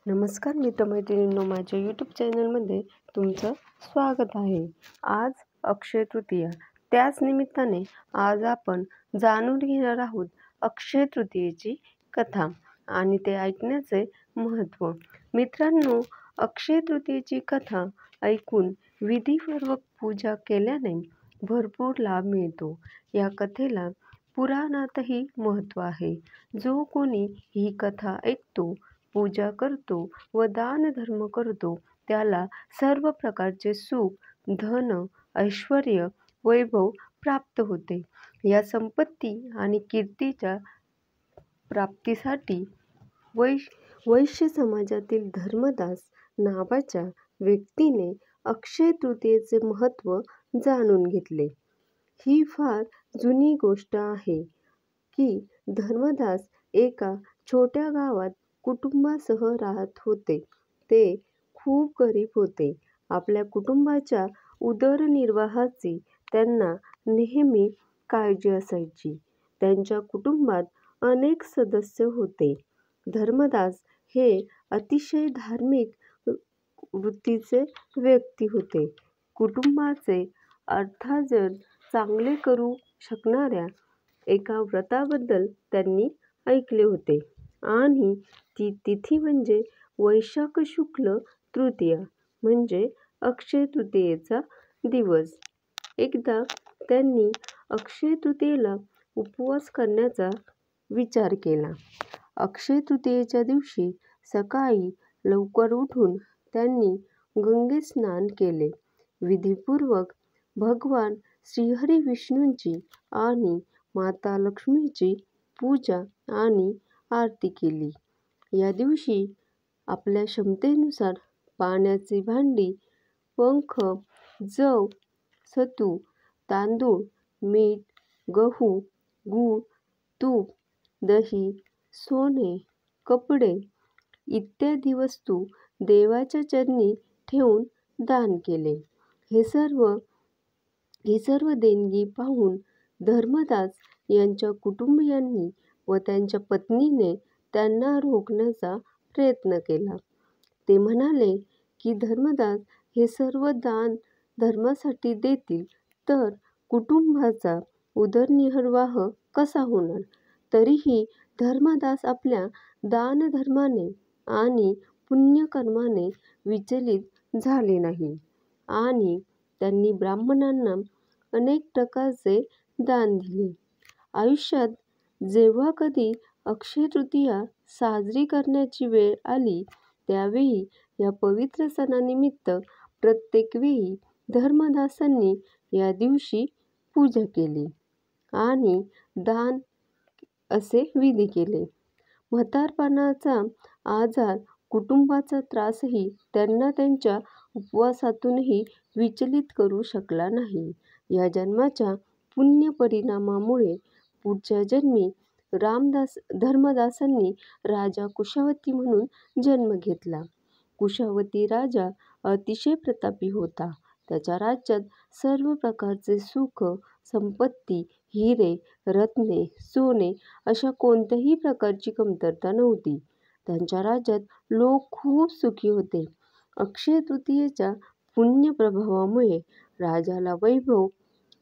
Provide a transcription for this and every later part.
नमस्कार मित्रमैत्रिणींनो, माझ्या यूट्यूब चॅनलमध्ये तुमचं स्वागत आहे. आज अक्षय तृतीया, त्याच निमित्ताने आज आपण जाणून घेणार आहोत अक्षय तृतीयेची कथा आणि ते ऐकण्याचे महत्त्व. मित्रांनो, अक्षय तृतीयेची कथा ऐकून विधीपूर्वक पूजा केल्याने भरपूर लाभ मिळतो. या कथेला पुराणातही महत्त्व आहे. जो कोणी ही कथा ऐकतो, पूजा करतो व दान धर्म करतो त्याला सर्व प्रकारचे सुख, धन, ऐश्वर्य, वैभव प्राप्त होते. या संपत्ती आणि कीर्तीच्या प्राप्तीसाठी वैश्य समाजातील धर्मदास नावाच्या व्यक्तीने अक्षय तृतीयेचे महत्त्व जाणून घेतले. ही फार जुनी गोष्ट आहे की धर्मदास एका छोट्या गावात कुटुंबासह राहत होते. ते खूप गरीब होते. आपल्या कुटुंबाच्या उदरनिर्वाहाची त्यांना नेहमी काळजी असायची. त्यांच्या कुटुंबात अनेक सदस्य होते. धर्मदास हे अतिशय धार्मिक वृत्तीचे व्यक्ती होते. कुटुंबाचे अर्थार्जन चांगले करू शकणाऱ्या एका व्रताबद्दल त्यांनी ऐकले होते आणि ती तिथी म्हणजे वैशाख शुक्ल तृतीया म्हणजे अक्षय तृतीयेचा दिवस. एकदा त्यांनी अक्षय तृतीयेला उपवास करण्याचा विचार केला. अक्षय तृतीयेच्या दिवशी सकाळी लवकर उठून त्यांनी गंगेत स्नान केले. विधीपूर्वक भगवान श्रीहरी विष्णूंची आणि माता लक्ष्मीची पूजा आणि आरती केली. या दिवशी आपल्या क्षमतेनुसार पाण्याची भांडी, पंख, जव, सतू, तांदूळ, मीठ, गहू, गूळ, तूप, दही, सोने, कपडे इत्यादी वस्तू देवाच्या चरणी ठेवून दान केले. ही सर्व देणगी पाहून धर्मदास यांच्या कुटुंबियांनी व त्यांच्या पत्नीने त्यांना रोखण्याचा प्रयत्न केला. ते म्हणाले की धर्मदास हे सर्व दान धर्मासाठी देतील तर कुटुंबाचा उदरनिर्वाह कसा होणार. तरीही धर्मदास आपल्या दानधर्माने आणि पुण्यकर्माने विचलित झाले नाही आणि त्यांनी ब्राह्मणांना अनेक प्रकारचे दान दिले. आयुष्यात जेव्हा कधी अक्षय तृतीया साजरी करण्याची वेळ आली त्यावेळी या पवित्र सणानिमित्त प्रत्येक वेळी धर्मदासांनी या दिवशी पूजा केली आणि दान असे विधी केले. म्हातारपणाचा आजार, कुटुंबाचा त्रासही त्यांना त्यांच्या उपवासातूनही विचलित करू शकला नाही. या जन्माच्या पुण्य परिणामामुळे पुढच्या जन्मी धर्मदासांनी राजा कुशावती म्हणून जन्म घेतला. कुशावती राजा अतिशय प्रतापी होता. त्याच्या राज्यात सर्व प्रकारचे सुख, संपत्ती, हिरे, रत्ने, सोने अशा कोणत्याही प्रकारची कमतरता नव्हती. त्यांच्या राज्यात लोक खूप सुखी होते. अक्षय तृतीयेच्या पुण्य प्रभावामुळे राजाला वैभव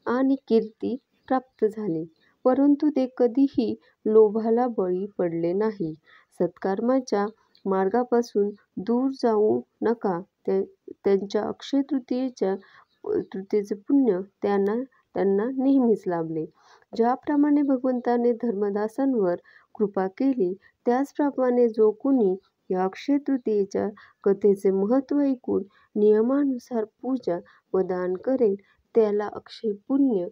आणि कीर्ती प्राप्त झाली, परंतु ते कधीही लोभाला बळी पडले नाही. सत्कर्माच्या मार्गापासून दूर जाऊ नका. त्यांच्या अक्षय तृतीयेचे पुण्य त्यांना नेहमीच लाभले. ज्याप्रमाणे भगवंताने धर्मदासांवर कृपा केली त्याचप्रमाणे जो कोणी या अक्षय तृतीयेच्या कथेचे महत्त्व ऐकून नियमानुसार पूजा व दान करेल त्याला अक्षय पुण्य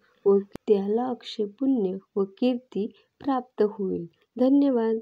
व कीर्ती प्राप्त होईल. धन्यवाद.